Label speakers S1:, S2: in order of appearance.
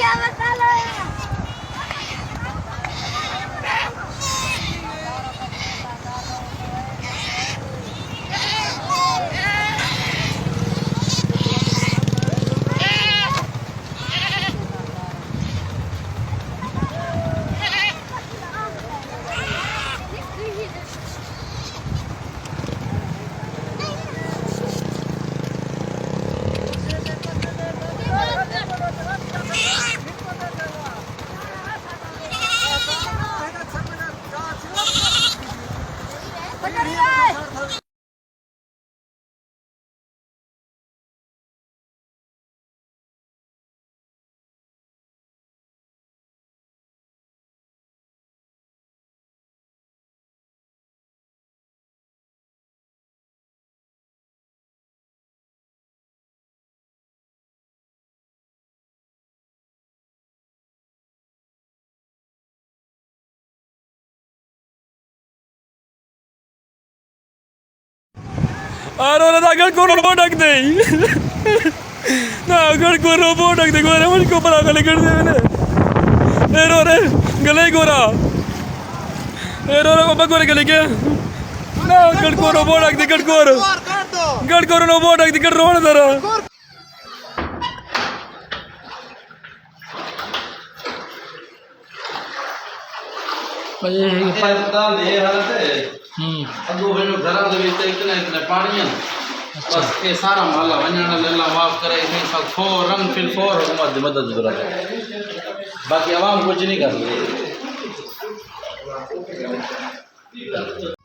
S1: क्या बता लो
S2: Allora da quel robot dei. No, quel robot dei guarda मुझको बड़ा गले कर दे मैंने. रे गले गोरा. बाबा गोरे गले क्या? ना गल को robot दे गल को robot दे गल रोने दरा.
S3: ਇਹ ਤਾਂ ਲੈ ਹਾਲਤ ਹੈ ਅੱਗੋਂ ਮੈਨੂੰ ਘਰਾਂ ਦੇ ਵਿੱਚ ਇਤਨੇ ਪਾਣੀ ਬਸ ਇਹ ਸਾਰਾ ਮਹੱਲਾ ਵੰਜਣਾ ਅੱਲਾ ਮਾਫ करे इसमें सब फौरन फिर फौर हुकूमत की मदद जरूरत है बाकी आवाम कुछ नहीं कर सकती